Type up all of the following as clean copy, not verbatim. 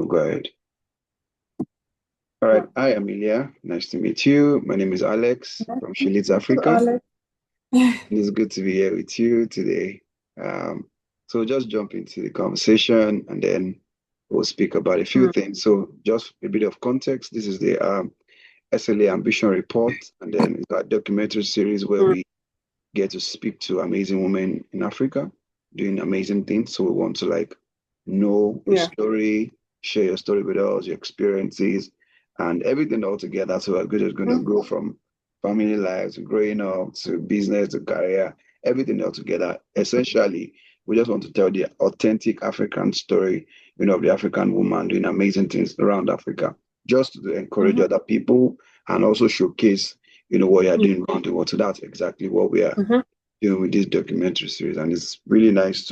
go ahead. All right. Hi, Amelia. Nice to meet you. My name is Alex from Shillits, Africa. Alex. It's good to be here with you today. Um, so just jump into the conversation and then we'll speak about a few Mm, things. So just a bit of context. This is the SLA Ambition Report, and then it's a documentary series where mm, we get to speak to amazing women in Africa doing amazing things. So we want to like know your yeah. story, share your story with us, your experiences, and everything all together. So we're just going to Mm, go from family lives, growing up to business to career, everything all together. Essentially, we just want to tell the authentic African story, of the African woman doing amazing things around Africa, just to encourage mhm, other people and also showcase what you're yeah, doing around the world. So that's exactly what we are mhm. doing with this documentary series. And it's really nice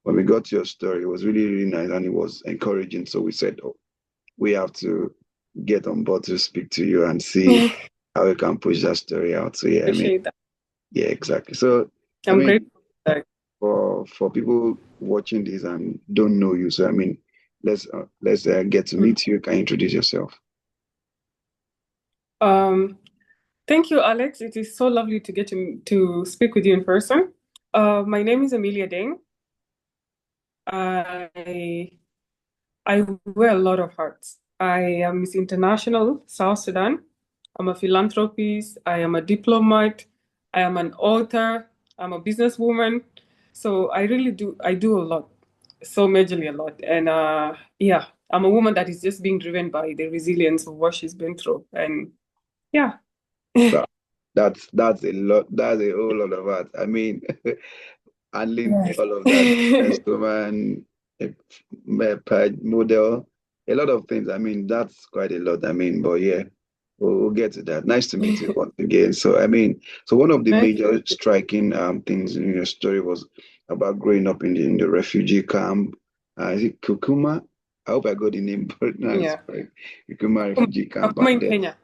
when we got to your story, it was really, really nice and it was encouraging. So we said, oh, we have to get on board to speak to you and see how we can push that story out. So yeah, I mean, Appreciate that. yeah, exactly. So I I'm mean, grateful for that. for people watching this and don't know you, so I mean, let's get to Mhm. meet you. Can you introduce yourself? Um, Thank you, Alex. It is so lovely to get to speak with you in person. My name is Amelia Deng. I I wear a lot of hats. I am Miss International South Sudan. I'm a philanthropist. I am a diplomat. I am an author. I'm a businesswoman. So I do a lot, so majorly a lot. And yeah, I'm a woman that is just being driven by the resilience of what she's been through. And yeah. Well, that's a lot. That's a whole lot of that. I mean, handling Yes. all of that, instrument, model, a lot of things. I mean, that's quite a lot. I mean, but yeah, we'll get to that. Nice to meet you once again. So, I mean, so one of the Nice. major striking things in your story was about growing up in the refugee camp. Is it Kukuma? I hope I got the name pronounced Yeah. right. Kukuma refugee camp, Kakuma and in then Kenya.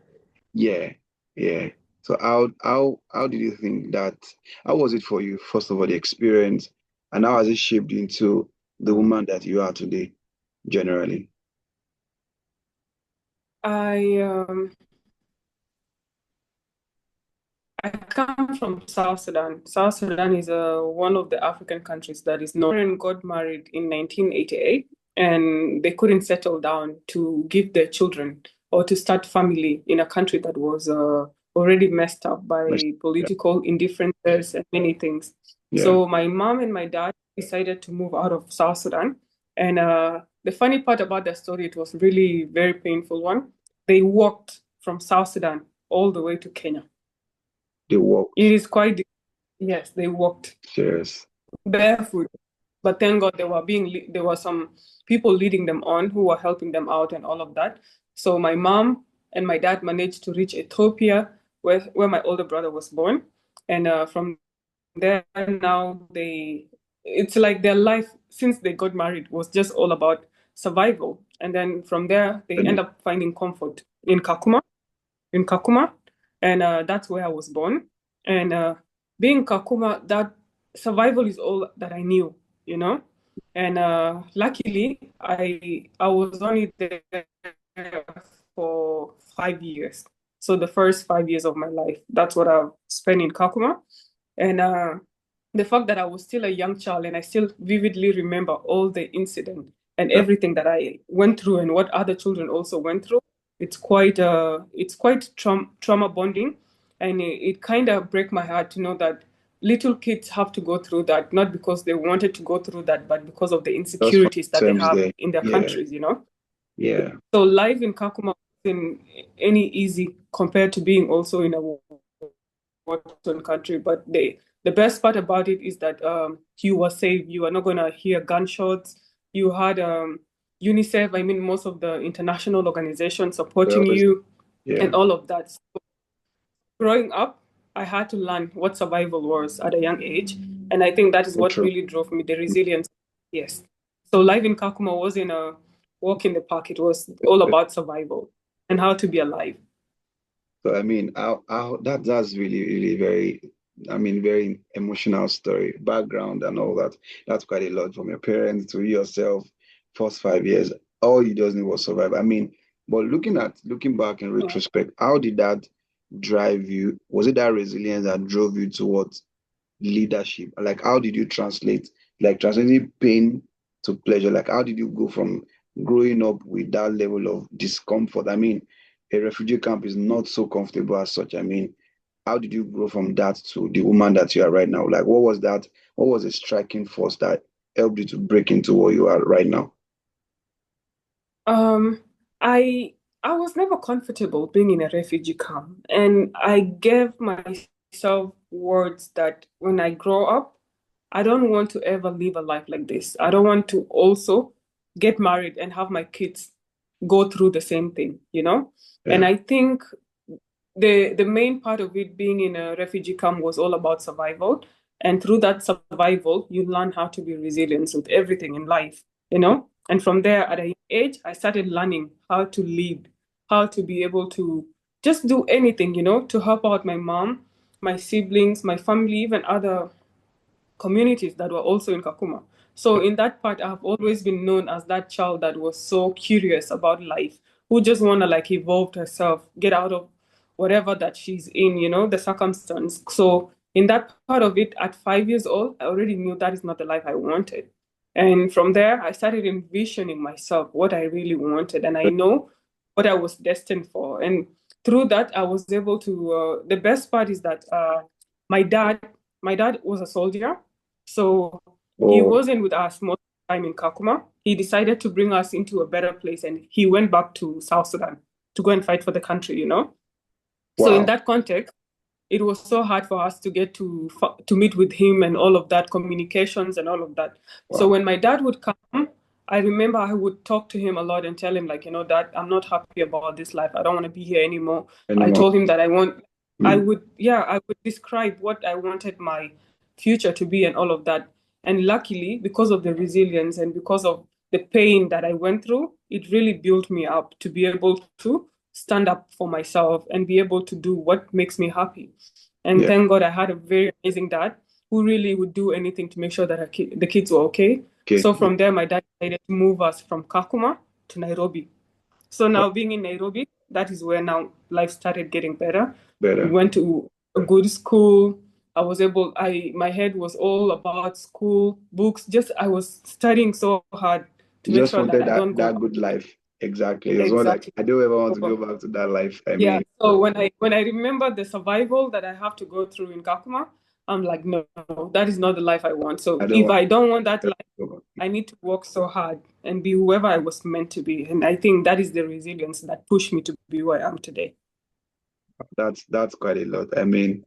yeah, yeah. So how did you think that? How was it for you? First of all, the experience, and how has it shaped you into the woman that you are today, generally? I I come from South Sudan. South Sudan is one of the African countries that is known and got married in 1988, and they couldn't settle down to give their children or to start family in a country that was already messed up by Yeah, political indifferences and many things. yeah. So my mom and my dad decided to move out of South Sudan. And the funny part about the story, it was really very painful one. They walked from South Sudan all the way to Kenya. They It worked is quite, yes, they walked serious. barefoot, but thank God there were some people leading them on who were helping them out and all of that. So my mom and my dad managed to reach Ethiopia, where my older brother was born, and from there now it's like their life since they got married was just all about survival, and then from there they end up finding comfort in Kakuma, and that's where I was born. And being Kakuma, that survival is all that I knew, you know. And luckily, I was only there for 5 years. So the first 5 years of my life, that's what I've spent in Kakuma. And the fact that I was still a young child and I still vividly remember all the incident and Yeah. everything that I went through and what other children also went through, it's quite trauma bonding, and it kind of break my heart to know that little kids have to go through that, not because they wanted to go through that, but because of the Just for insecurities that they terms have there. in their Yeah, countries, you know. yeah. So life in Kakuma wasn't any easy compared to being also in a war-torn country. But the best part about it is that you were safe. You are not gonna hear gunshots. You had UNICEF, I mean, most of the international organizations supporting Well, you yeah. and all of that. So growing up, I had to learn what survival was at a young age. And I think that is what True. really drove me, the resilience. Yes. So life in Kakuma wasn't a walk in the park. It was all about survival and how to be alive. So I mean, how that's really, really very, I mean, very emotional story, background and all that. That's quite a lot from your parents to yourself, first 5 years. All you just need was survive. I mean, but looking back in Yeah. retrospect, how did that drive you? Was it that resilience that drove you towards leadership? Like, how did you translate, like translating pain to pleasure? Like, how did you go from growing up with that level of discomfort? I mean, a refugee camp is not so comfortable as such. I mean, how did you grow from that to the woman that you are right now? Like, what was that? What was the striking force that helped you to break into what you are right now? Um, I I was never comfortable being in a refugee camp, and I gave myself words that when I grow up, I don't want to ever live a life like this. I don't want to also get married and have my kids go through the same thing, you know? And Yeah. I think the main part of it being in a refugee camp was all about survival. And through that survival, you learn how to be resilient with everything in life, you know? And from there, at a young age, I started learning how to lead, how to be able to just do anything, you know, to help out my mom, my siblings, my family, even other communities that were also in Kakuma. So in that part, I've always been known as that child that was so curious about life, who just wanna like evolve herself, get out of whatever that she's in, you know, the circumstance. So in that part of it, at 5 years old, I already knew that is not the life I wanted. And from there, I started envisioning myself what I really wanted, and I know what I was destined for. And through that, I was able to. The best part is that my dad, my dad was a soldier, so he Oh, wasn't with us most of the time in Kakuma. He decided to bring us into a better place, and he went back to South Sudan to go and fight for the country. You know, so in wow. that context it was so hard for us to get to meet with him and all of that communications and all of that. So Wow. when my dad would come, I remember I would talk to him a lot and tell him like, you know, Dad, I'm not happy about this life. I don't want to be here anymore. I Anymore. told him that I Mm. would, yeah, I would describe what I wanted my future to be and all of that. And luckily, because of the resilience and because of the pain that I went through, it really built me up to be able to stand up for myself and be able to do what makes me happy. And Yeah. thank God I had a very amazing dad who really would do anything to make sure that the kids were okay. Okay. So from there, my dad decided to move us from Kakuma to Nairobi. So Oh, now being in Nairobi, that is where now life started getting better. We better. went to a good school. My head was all about school, books. Just I was studying so hard to You make just sure that wanted I that don't go that back. good life. Exactly. It was more like Exactly. I don't ever want to go back to that life. I Yeah. mean, So when I remember the survival that I have to go through in Kakuma, I'm like, no, that is not the life I want. I So don't if want I don't want that to life, go back. I need to work so hard and be whoever I was meant to be. And I think that is the resilience that pushed me to be where I am today. That's quite a lot. I mean,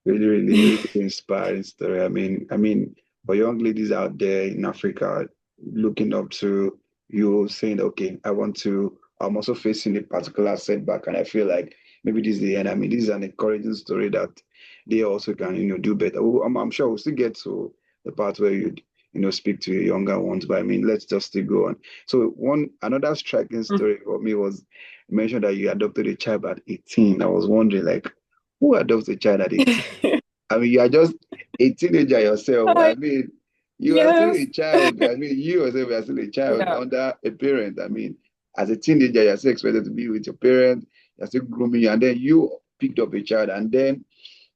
really, really, really inspiring story. I mean, for young ladies out there in Africa looking up to you, saying, okay, I'm also facing a particular setback, and I feel like maybe this is the end. I mean, this is an encouraging story that they also can, do better. I'm sure we'll still get to the part where speak to your younger ones, but I mean, let's just still go on. So another striking story for me was you mentioned that you adopted a child at 18. I was wondering, like, who adopts a child at 18? I mean, you are just a teenager yourself. I Hi. mean, you are still Yes. a child. I mean, you yourself are still a child Yeah. under a parent. I mean, as a teenager, you're still expected to be with your parent, you're still grooming you, and then you picked up a child and then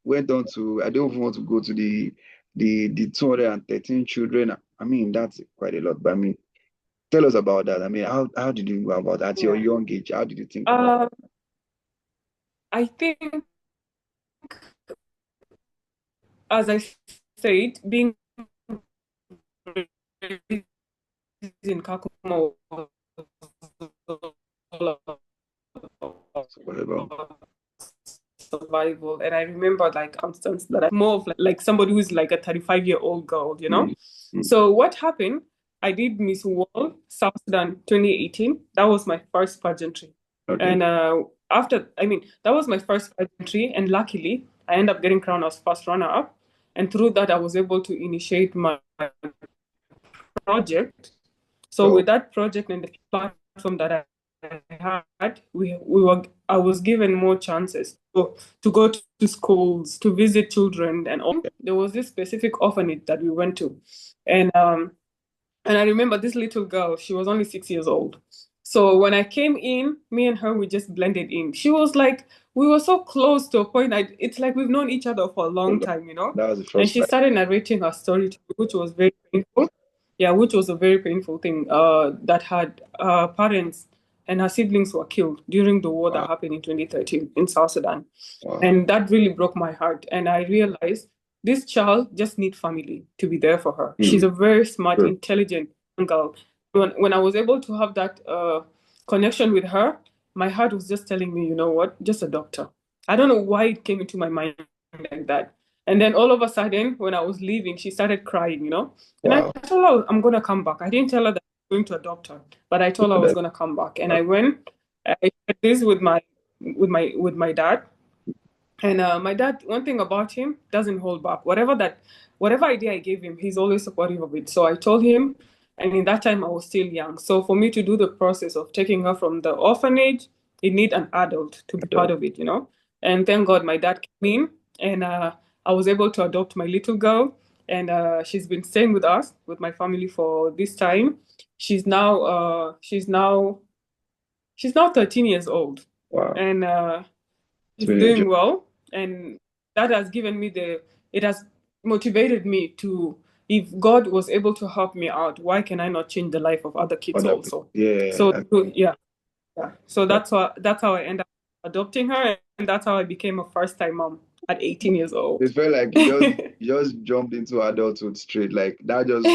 went on to, I don't even want to go to the 213 children. I mean, that's quite a lot. But I mean, tell us about that. I mean, how did you go about that at your Yeah. young age? How did you think about Um, I think, as I said, being raised in Kakuma was all whatever? about survival. And I remember like instance that I'm more of like somebody who's like a 35-year-old girl, you Mm, know? mm, So what happened? I did Miss World South Sudan 2018. That was my first pageantry. okay. And that was my first pageantry. And luckily, I ended up getting crowned as first runner up. And through that, I was able to initiate my project. So Oh, with that project and the platform that I had, we were I was given more chances to go to schools, to visit children, and all. There was this specific orphanage that we went to, and I remember this little girl. She was only 6 years old, So when I came in, me and her, we just blended in. She was like, we were so close to a point. It's like we've known each other for a long time, you know? That was the And first she time. started narrating her story to me, which was very painful. Yeah, which was a very painful thing. That had parents and her siblings were killed during the war that Wow. happened in 2013 in South Sudan. Wow. And that really broke my heart. And I realized this child just needs family to be there for her. She's Mm. a very smart, True. intelligent girl. When I was able to have that connection with her, my heart was just telling me, you know what, just a doctor. I don't know why it came into my mind like that. And then all of a sudden, when I was leaving, she started crying, you know. And I Wow. told her I'm gonna come back. I didn't tell her that I'm going to a doctor, but I told her I was That, gonna come back. And I went. I shared this with my dad. And my dad, one thing about him, doesn't hold back. Whatever idea I gave him, he's always supportive of it. So I told him, and in that time I was still young. So for me to do the process of taking her from the orphanage, it need an adult to be part of it, you know. And thank God my dad came in, and I was able to adopt my little girl, and she's been staying with us, with my family for this time. She's now 13 years old, wow. and It's he's really enjoyable. doing well, and that has given me it has motivated me to, if God was able to help me out, why can I not change the life of other kids Other people. also? So Yeah. yeah, yeah. So That, that's how I ended up adopting her, and that's how I became a first time mom at 18 years old. it felt like you just jumped into adulthood straight. Like that just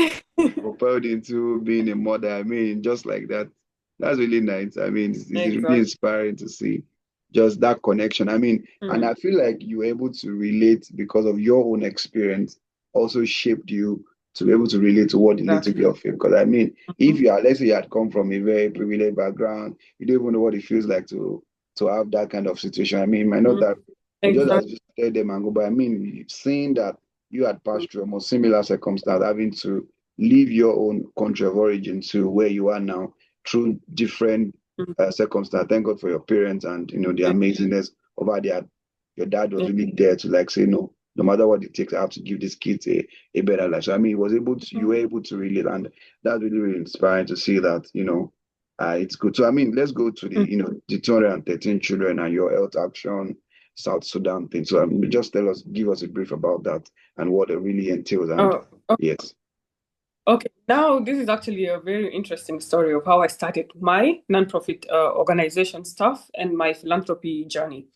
propelled into being a mother. I mean, just like that. That's really nice. I mean, it's really Exactly. inspiring to see just that connection. I mean, and Mm, I feel like you were able to relate because of your own experience also shaped you to be able to relate to what the little exactly. girl feel. Because I mean, if Mhm, you are, let's say you had come from a very privileged background, you don't even know what it feels like to have that kind of situation. I mean, it might not mhm. that just as Exactly. you said them and go, but I mean, seeing that you had passed through a more similar circumstance, having to leave your own country of origin to where you are now through different Mhm. circumstances. Thank God for your parents and the Yeah, amazingness over there. Your dad was yeah. really there to like say no. No matter what it takes, I have to give these kids a better life. So I mean, you were able to relate, and that's really, really inspiring to see that, it's good. So I mean, let's go to Mhm. the 213 children and your health action South Sudan thing. So just give us a brief about that and what it really entails. And Oh, oh, yes, okay. Now, this is actually a very interesting story of how I started my nonprofit organization stuff and my philanthropy journey.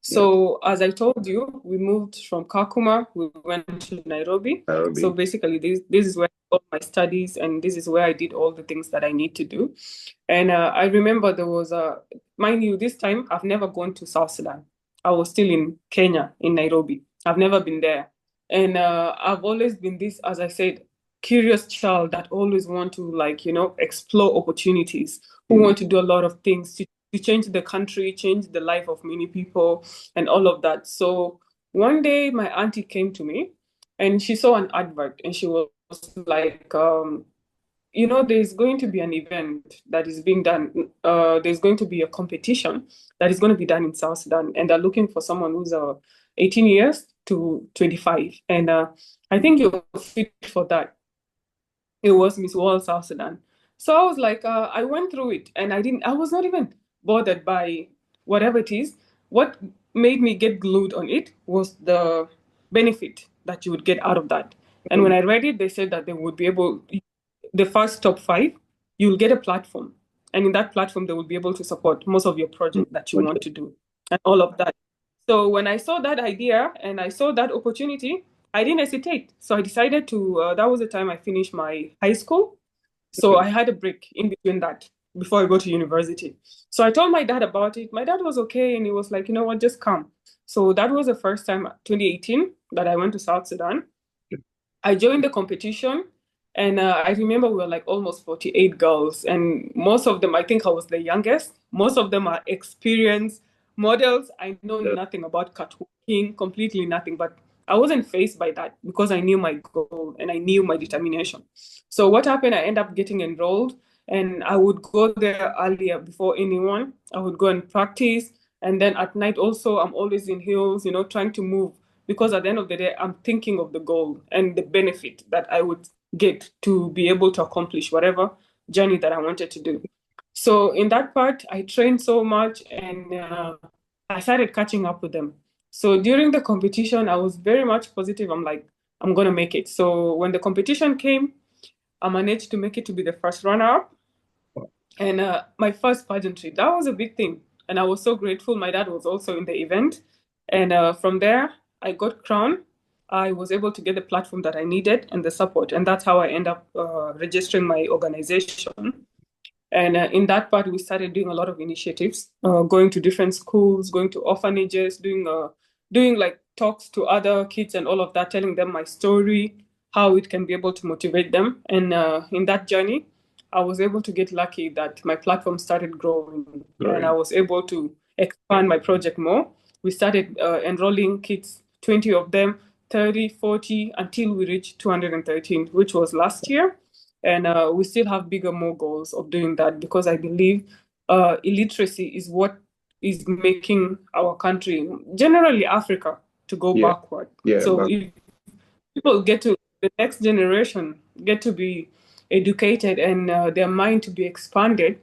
yes, So, as I told you, we moved from Kakuma, we went to Nairobi. So Nairobi. basically, this is where all my studies, and this is where I did all the things that I need to do. And I remember there was mind you, this time I've never gone to South Sudan. I was still in Kenya, in Nairobi. I've never been there. And I've always been this, as I said, curious child that always want to, like, explore opportunities, who Mm, want to do a lot of things to change the country, change the life of many people, and all of that. So one day my auntie came to me and she saw an advert and she was like, there's going to be an event that is being done. There's going to be a competition that is going to be done in South Sudan, and they're looking for someone who's 18 years to 25. And I think you're fit for that. It was Miss World South Sudan. So I was like, I went through it and I was not even bothered by whatever it is. What made me get glued on it was the benefit that you would get out of that. And when mm, I read it, they said that they would be able, the first top five, you'll get a platform. And in that platform, they will be able to support most of your mm. project that you want Okay. to do and all of that. So when I saw that idea and I saw that opportunity, I didn't hesitate. So I decided to, that was the time I finished my high school. So Okay. I had a break in between that before I go to university. So I told my dad about it. My dad was okay and he was like, you know what, just come. So that was the first time, 2018, that I went to South Sudan. I joined the competition, and I remember we were like almost 48 girls, and most of them, I think I was the youngest. Most of them are experienced models. I know Yeah. nothing about catwalking, completely nothing, but I wasn't faced by that because I knew my goal and I knew my determination. So what happened? I ended up getting enrolled, and I would go there earlier before anyone. I would go and practice, and then at night also, I'm always in heels, trying to move because at the end of the day, I'm thinking of the goal and the benefit that I would get to be able to accomplish whatever journey that I wanted to do. So in that part, I trained so much and I started catching up with them. So during the competition, I was very much positive. I'm like, I'm gonna make it. So when the competition came, I managed to make it to be the first runner-up. And my first pageantry, that was a big thing. And I was so grateful. My dad was also in the event. And from there, I got crowned. I was able to get the platform that I needed and the support. And that's how I end up registering my organization. And in that part, we started doing a lot of initiatives, going to different schools, going to orphanages, doing like talks to other kids and all of that, telling them my story, how it can be able to motivate them. And in that journey, I was able to get lucky that my platform started growing, and I Right. was able to expand my project more. We started enrolling kids, 20 of them, 30, 40, until we reached 213, which was last year. And we still have bigger, more goals of doing that because I believe illiteracy is what is making our country, generally Africa, to go Yeah. backward. Yeah. So But if people get to, the next generation get to be educated and their mind to be expanded,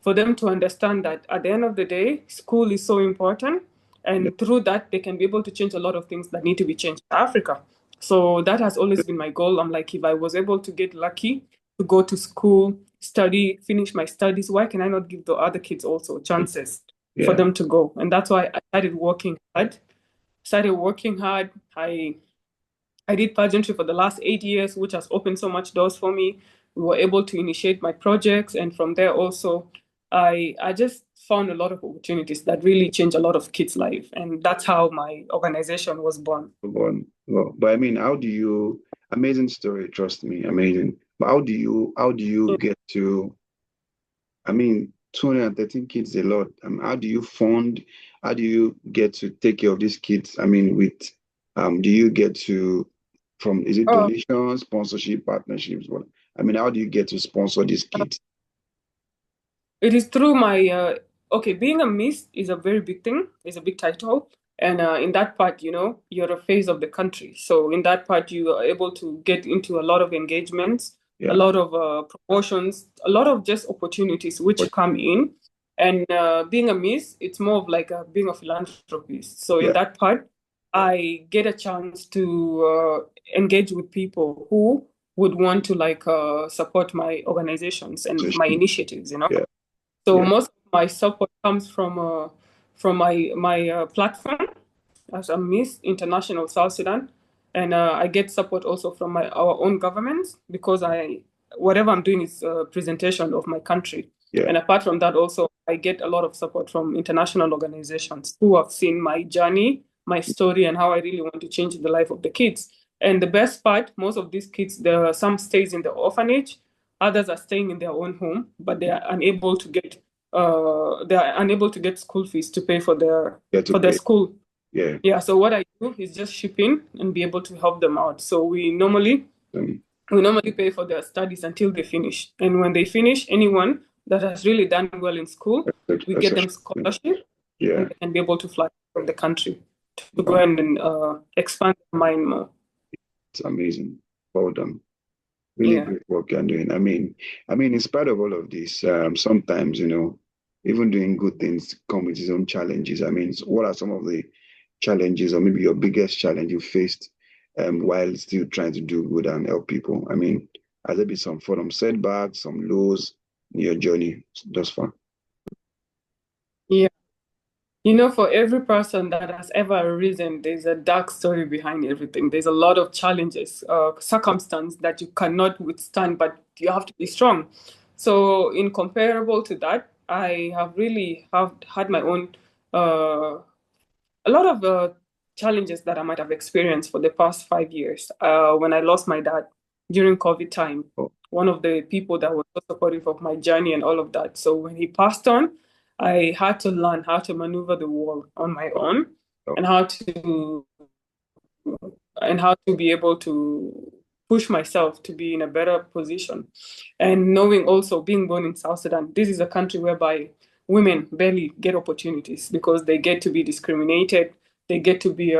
for them to understand that at the end of the day, school is so important. yeah. And through that, they can be able to change a lot of things that need to be changed in Africa. So that has always been my goal. I'm like, if I was able to get lucky to go to school, study, finish my studies, why can I not give the other kids also chances for Yeah. them to go? And that's why I started working hard. Started working hard. I did pageantry for the last 8 years, which has opened so much doors for me. We were able to initiate my projects, and from there also, I just found a lot of opportunities that really changed a lot of kids' life, and that's how my organization was born. But I mean, how do you, amazing story, trust me, amazing. But how do you Yeah. get to, I mean, 213 kids a lot. How do you fund, how do you get to take care of these kids? I mean, do you get to, from, is it Uh, donations, sponsorship, partnerships? What, I mean, how do you get to sponsor these kids? It is through my okay, being a Miss is a very big thing, it's a big title. And in that part, you're a face of the country. So in that part, you are able to get into a lot of engagements, a Yeah. lot of promotions, a lot of just opportunities which But come in. And being a Miss, it's more of like being a philanthropist. So in yeah, that part, I get a chance to engage with people who would want to like support my organizations and my position. initiatives. Yeah, So yeah, most of my support comes from my platform as a Miss International South Sudan, and I get support also from our own government because I whatever I'm doing is a presentation of my country. yeah. And apart from that, also I get a lot of support from international organizations who have seen my journey, my story, and how I really want to change the life of the kids. And the best part, most of these kids, there are some stays in the orphanage, others are staying in their own home, but they are unable to get school fees to pay Yeah, to for their pay. school. Yeah. Yeah, so what I do is just ship in and be able to help them out. So Um, we normally pay for their studies until they finish. And when they finish, anyone that has really done well in school, we get them scholarship and yeah. they can be able to fly from the country to go Wow, and expand their mind more. it's amazing. Well done. Really Yeah. great work you're doing. I mean, in spite of all of this, sometimes, even doing good things come with its own challenges. I mean, so what are some of the challenges or maybe your biggest challenge you faced while still trying to do good and help people? I mean, has there been some form of setbacks, some lows in your journey thus far? Yeah. For every person that has ever arisen, there's a dark story behind everything. There's a lot of challenges, circumstance that you cannot withstand, but you have to be strong. So, in comparable to that, I have really have had my own a lot of challenges that I might have experienced for the past 5 years. When I lost my dad during COVID time, Oh, one of the people that was so supportive of my journey and all of that. So when he passed on, I had to learn how to maneuver the world on my oh, own oh, and how to be able to push myself to be in a better position. And knowing also being born in South Sudan, this is a country whereby women barely get opportunities because they get to be discriminated. They get to be,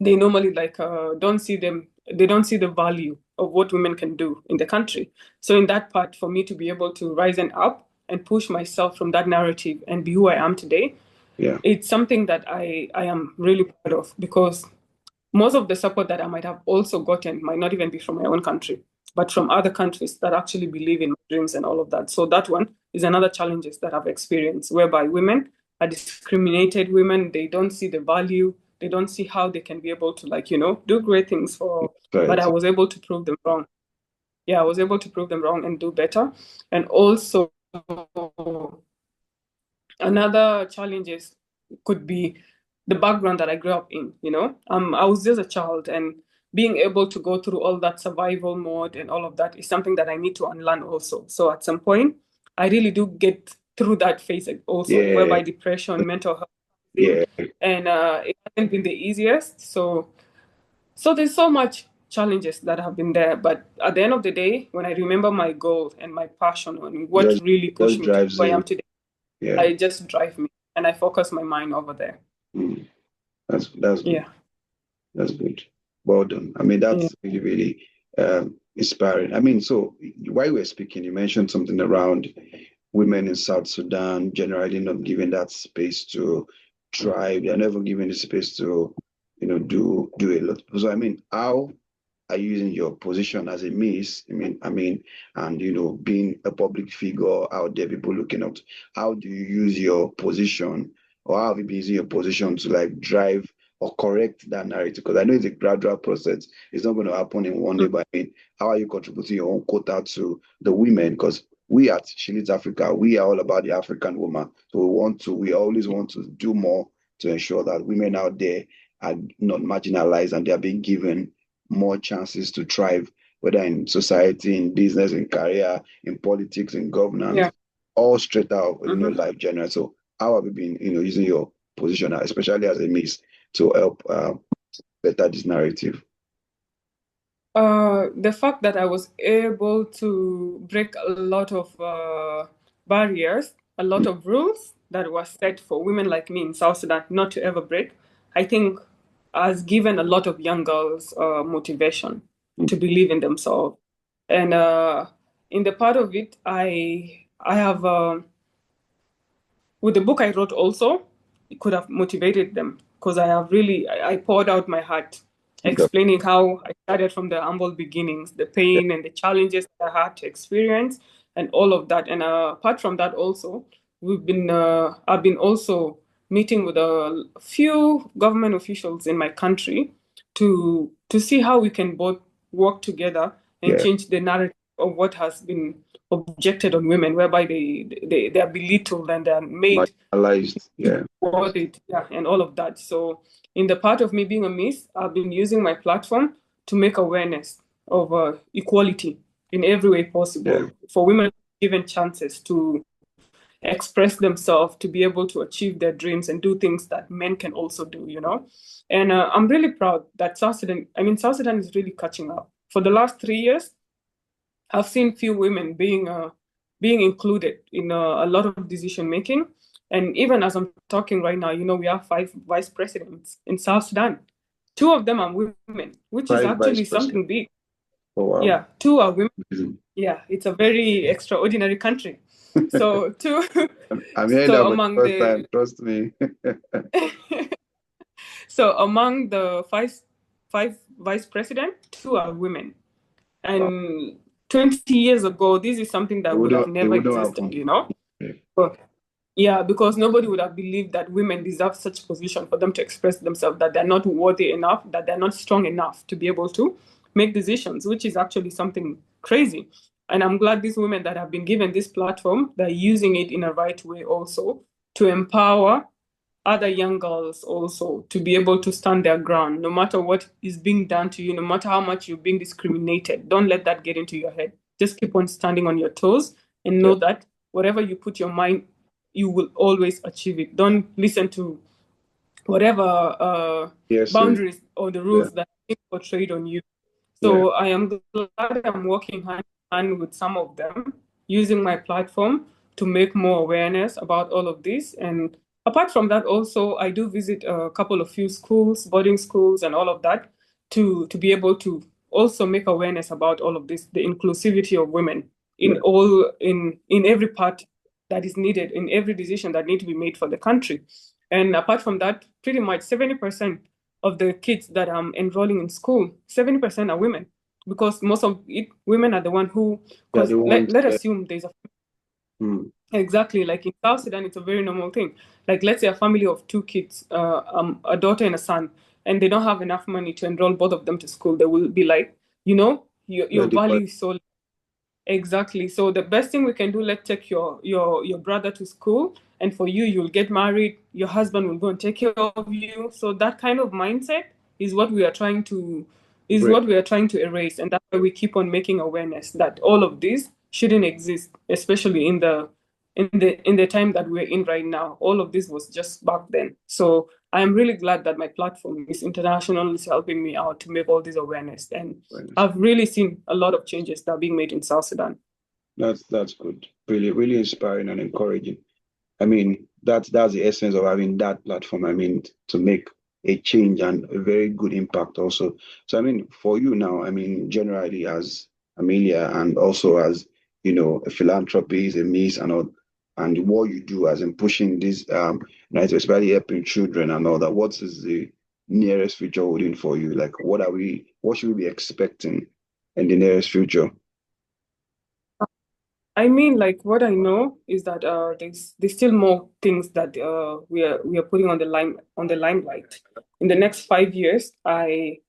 they normally like they don't see the value of what women can do in the country. So in that part, for me to be able to rise and up and push myself from that narrative and be who I am today, Yeah. it's something that I am really proud of, because most of the support that I might have also gotten might not even be from my own country, but from other countries that actually believe in my dreams and all of that. So that one is another challenges that I've experienced, whereby women are discriminated. Women, they don't see the value. They don't see how they can be able to, like, do great things for, but Right. I was able to prove them wrong. Yeah, I was able to prove them wrong and do better. And also, another challenges could be the background that I grew up in, I was just a child, and being able to go through all that survival mode and all of that is something that I need to unlearn also. So at some point, I really do get through that phase also, Yeah. whereby depression, mental health, Yeah. and it hasn't been the easiest. So there's so much challenges that have been there, but at the end of the day, when I remember my goal and my passion and what Just really pushed just me to drives who I in. am today, Yeah. I just drive me and I focus my mind over there. Mm. That's good. Yeah. That's good. Well done. I mean, Yeah. that's really, really inspiring. I mean, so while we were speaking, you mentioned something around women in South Sudan generally not given that space to thrive. They're never given the space to, do a lot. So I mean, how are you using your position as a miss? And being a public figure out there, people looking up. How do you use your position, or how have you been using your position to like drive or correct that narrative? Because I know it's a gradual process. It's not going to happen in one day. But I mean, how are you contributing your own quota to the women? Because we at She Leads Africa, we are all about the African woman. So we always want to do more to ensure that women out there are not marginalized and they are being given more chances to thrive, whether in society, in business, in career, in politics, in governance, Yeah. all straight out, Mm-hmm. life general. So how have you been, using your position, especially as a miss, to help better this narrative? The fact that I was able to break a lot of barriers, a lot of rules that were set for women like me in South Sudan not to ever break, I think has given a lot of young girls motivation to believe in themselves. And in the part of it, I have with the book I wrote also, it could have motivated them, because I poured out my heart, Okay. explaining how I started from the humble beginnings, the Yeah. pain and the challenges that I had to experience, and all of that. And apart from that, also, I've been also meeting with a few government officials in my country to see how we can both work together and Yeah. change the narrative of what has been objected on women, whereby they are belittled and they are made Marginalized. Yeah. worth it, yeah, and all of that. So, in the part of me being a miss, I've been using my platform to make awareness of equality in every way Yeah. possible for women given chances to express themselves, to be able to achieve their dreams and do things that men can also do. And I'm really proud that South Sudan is really catching up. For the last 3 years, I've seen few women being included in a lot of decision making. And even as I'm talking right now, we have 5 vice presidents in South Sudan. 2 of them are women, which is Five vice actually president. something big. Oh wow. Yeah, 2 are women. Amazing. Yeah, it's a very extraordinary country. So two, I'm hearing that so for the among first time. the Trust me. so among the five vice president, 2 are women. Wow. And 20 years ago, this is something It that would have wouldn't. It never wouldn't existed, happen. Yeah. But yeah, because nobody would have believed that women deserve such position for them to express themselves, that they're not worthy enough, that they're not strong enough to be able to make decisions, which is actually something crazy. And I'm glad these women that have been given this platform, they're using it in a right way also to empower other young girls also to be able to stand their ground, no matter what is being done to you, no matter how much you're being discriminated. Don't let that get into your head. Just keep on standing on your toes and Yeah. know that whatever you put your mind, you will always achieve it. Don't listen to whatever Yes. boundaries or the Yeah. rules that are portrayed on you. Yeah. So I am glad I'm working hand in hand with some of them, using my platform to make more awareness about all of this. And apart from that, also I do visit a couple of few schools, boarding schools, and all of that to be able to also make awareness about all of this, the inclusivity of women Yeah. in every part. that is needed in every decision that need to be made for the country. And apart from that, pretty much 70% of the kids that are enrolling in school, 70% are women, because most of it, women are the one who, Yeah, because the ones. let assume there's a Mm, exactly, like in South Sudan, it's a very normal thing. Like, let's say a family of two kids, a daughter and a son, and they don't have enough money to enroll both of them to school. They will be like, yeah, your value is so exactly. So the best thing we can do, let's take your brother to school, and for you, you'll get married. Your husband will go and take care of you. So that kind of mindset is what we are trying to break. erase, and that's why we keep on making awareness that all of this shouldn't exist, especially in the time that we're in right now. All of this was just back then. So I'm really glad that my platform is international, is helping me out to make all this awareness. And I've really seen a lot of changes that are being made in South Sudan. That's good. Really, really inspiring and encouraging. I mean, that's the essence of having that platform. I mean, to make a change and a very good impact also. So I mean, for you now, I mean, generally as Amelia and also as, a philanthropist, a miss and all, and what you do as in pushing this right, especially helping children and all that, what is the nearest future holding for you? Like what should we be expecting in the nearest future? I mean, like what I know is that there's still more things that we are putting on the limelight. In the next 5 years, I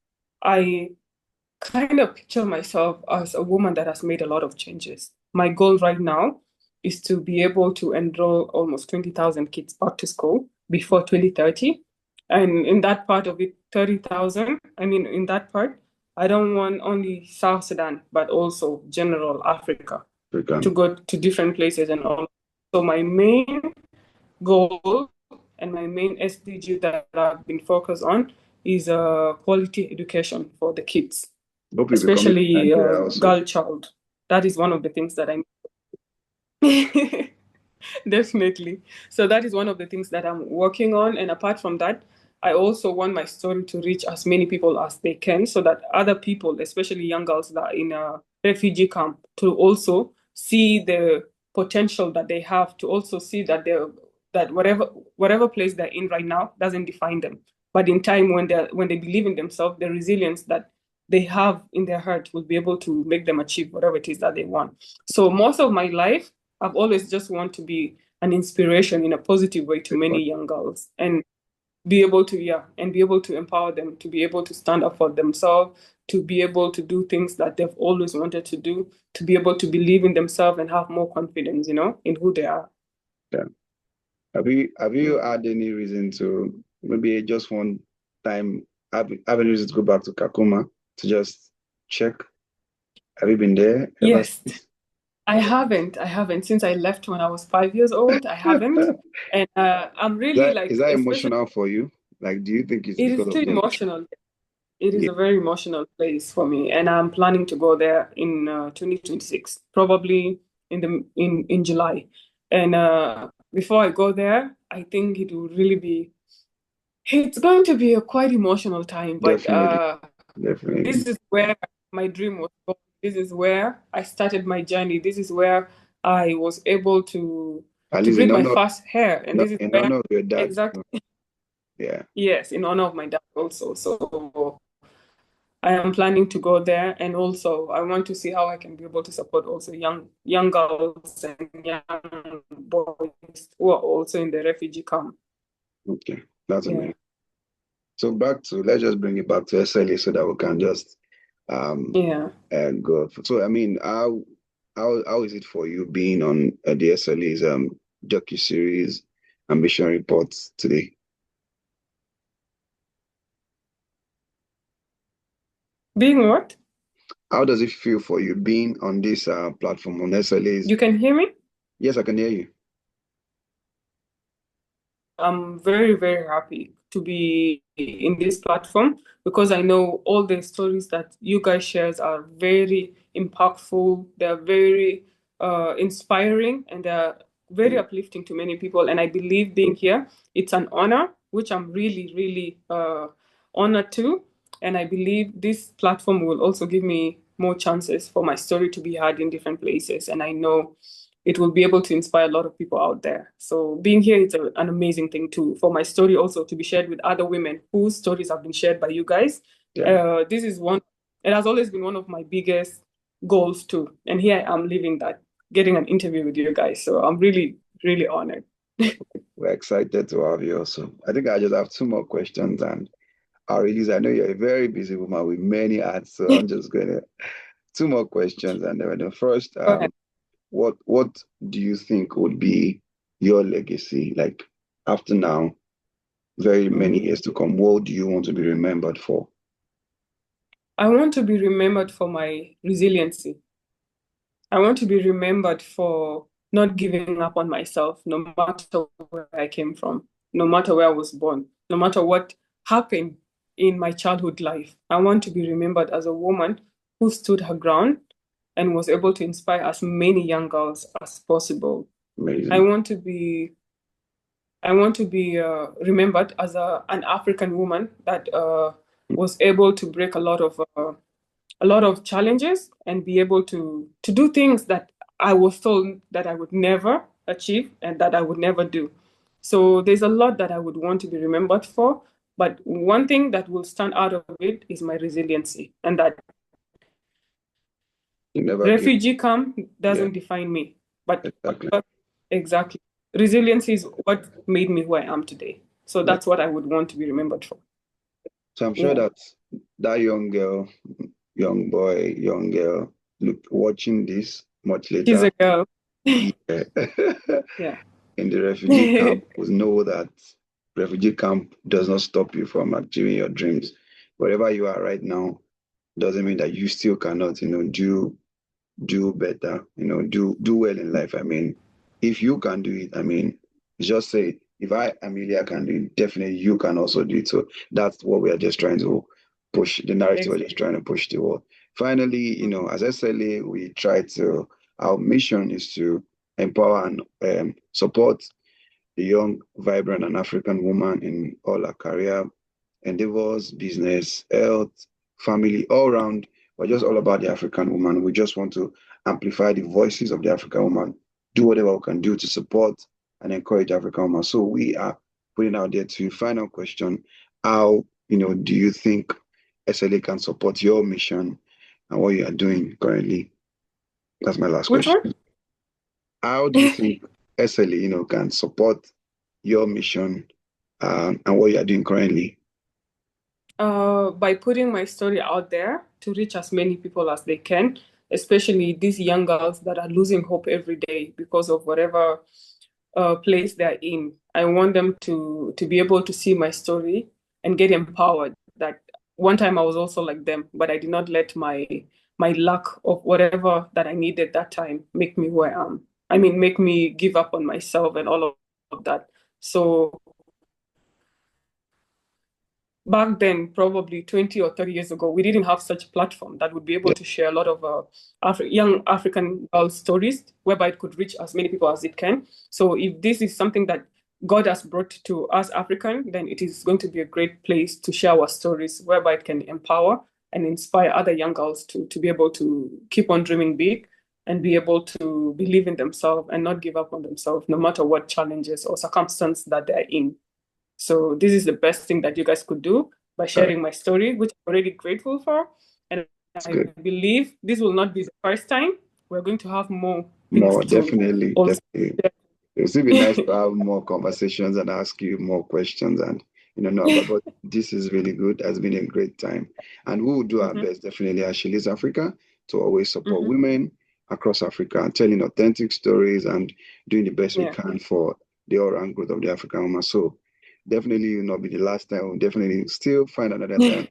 kind of picture myself as a woman that has made a lot of changes. My goal right now is to be able to enroll almost 20,000 kids back to school before 2030. And in that part of it, 30,000, I mean, in that part, I don't want only South Sudan, but also general Africa to African. go to different places and all. So my main goal and my main SDG that I've been focused on is quality education for the kids, Hope you become a especially Nigeria also. girl child. That is one of the things that I definitely. So that is one of the things that I'm working on. And apart from that, I also want my story to reach as many people as they can so that other people, especially young girls that are in a refugee camp, to also see the potential that they have, to also see that that whatever place they're in right now doesn't define them. But in time when they believe in themselves, the resilience that they have in their heart will be able to make them achieve whatever it is that they want. So most of my life I've always just want to be an inspiration in a positive way to many young girls and be able to, yeah, and be able to empower them to be able to stand up for themselves, to be able to do things that they've always wanted to do, to be able to believe in themselves and have more confidence, in who they are. Yeah. Have you Yeah. had any reason to maybe just one time have any reason to go back to Kakuma to just check? Have you been there ever Yes, since? I haven't since I left when I was 5 years old. I haven't, and I'm really Is like, that especially emotional for you? Like, do you think it's it is because of too the emotional. It is yeah, a very emotional place for me, and I'm planning to go there in 2026, probably in July. And before I go there, I think it's going to be a quite emotional time. But definitely, this definitely. is where my dream was born. This is where I started my journey. This is where I was able At to least breed my first hair, and no, this is in where honor of your dad. exactly Yeah. yes, in honor of my dad also. So I am planning to go there, and also I want to see how I can be able to support also young girls and young boys who are also in the refugee camp. Okay. That's Yeah, amazing. So let's just bring it back to SLA so that we can just um yeah. go. So I mean, how is it for you being on the SLA's docu-series ambition reports today? Being what? How does it feel for you being on this platform on SLA's? You can hear me? Yes, I can hear you. I'm very, very happy to be in this platform because I know all the stories that you guys shares are very impactful. They're very inspiring and they're very Yeah. uplifting to many people. And I believe being here, it's an honor, which I'm really, really honored to. And I believe this platform will also give me more chances for my story to be heard in different places. And I know it will be able to inspire a lot of people out there. So being here is an amazing thing too, for my story also to be shared with other women whose stories have been shared by you guys. Yeah, This is one, it has always been one of my biggest goals too. And here I am living that, getting an interview with you guys. So I'm really, really honored. we're excited to have you also. I think I just have two more questions and I'll release. I know you're a very busy woman with many ads, so I'm just gonna two more questions. And then the first, Go ahead. what do you think would be your legacy? Like after now, very many Mhm. years to come, what do you want to be remembered for? I want to be remembered for my resiliency. I want to be remembered for not giving up on myself, no matter where I came from, no matter where I was born, no matter what happened in my childhood life. I want to be remembered as a woman who stood her ground and was able to inspire as many young girls as possible. I Amazing. want to be I want to be remembered as an African woman that was able to break a lot of challenges and be able to do things that I was told that I would never achieve and that I would never do. So there's a lot that I would want to be remembered for, but one thing that will stand out of it is my resiliency, and that You never give. refugee camp Yeah, doesn't define me, but exactly. exactly, resilience is what made me who I am today. So Yeah. that's what I would want to be remembered for. So I'm sure Yeah, that that young girl, young boy, young girl, look watching this much she's later, a girl. yeah, Yeah. in the refugee camp, will know that refugee camp does not stop you from achieving your dreams. Wherever you are right now, doesn't mean that you still cannot, do better, do well in life. I mean, if you can do it, I mean, just say, if Amelia, can do it, definitely you can also do it. So that's what we are just trying to push, the narrative we're just trying to push the world. Finally, as SLA, we try to, our mission is to empower and support the young, vibrant, and African woman in all her career endeavors, business, health, family, all around. We're just all about the African woman. We just want to amplify the voices of the African woman, do whatever we can do to support and encourage the African woman. So we are putting out there to you. Final question. How, do you think SLA can support your mission and what you are doing currently? That's my last Which one? question. How do you think SLA, can support your mission and what you are doing currently? By putting my story out there to reach as many people as they can, especially these young girls that are losing hope every day because of whatever place they're in. I want them to be able to see my story and get empowered. That one time I was also like them, but I did not let my lack of whatever that I needed that time make me who I am. I mean, make me give up on myself and all of that. So back then, probably 20 or 30 years ago, we didn't have such a platform that would be able Yeah, to share a lot of young African girls' stories, whereby it could reach as many people as it can. So if this is something that God has brought to us African, then it is going to be a great place to share our stories, whereby it can empower and inspire other young girls to be able to keep on dreaming big and be able to believe in themselves and not give up on themselves, no matter what challenges or circumstance that they're in. So this is the best thing that you guys could do by that's sharing my story, which I'm already grateful for. And I good. believe this will not be the first time. We're going to have more things More, to definitely, also definitely. share. It would still be nice to have more conversations and ask you more questions and know about. But this is really good. Has been a great time, and we will do our Mhm, best definitely as She Leads Africa to always support mhm. women across Africa and telling authentic stories and doing the best we Yeah. can for the all-round growth of the African woman. So definitely will not be the last time. We'll definitely still find another time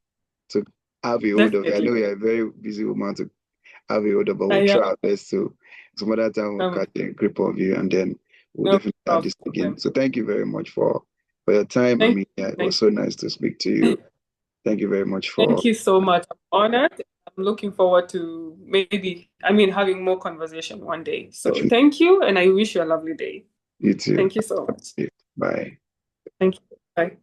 to have a hold of it. I know Definitely. you're a very busy woman to have a hold of, but I we'll am. try our best to some other time we'll Um, catch a grip of you and then we'll no definitely have this again. problem. So thank you very much for your time. I Thank mean, you. yeah, it was Thank so nice to speak to you. you. Thank you very much for Thank you so much. I'm honored. I'm looking forward to maybe, I mean, having more conversation one day. So watching thank you, and I wish you a lovely day. you too. Thank you so much. Bye. Thank you. Bye.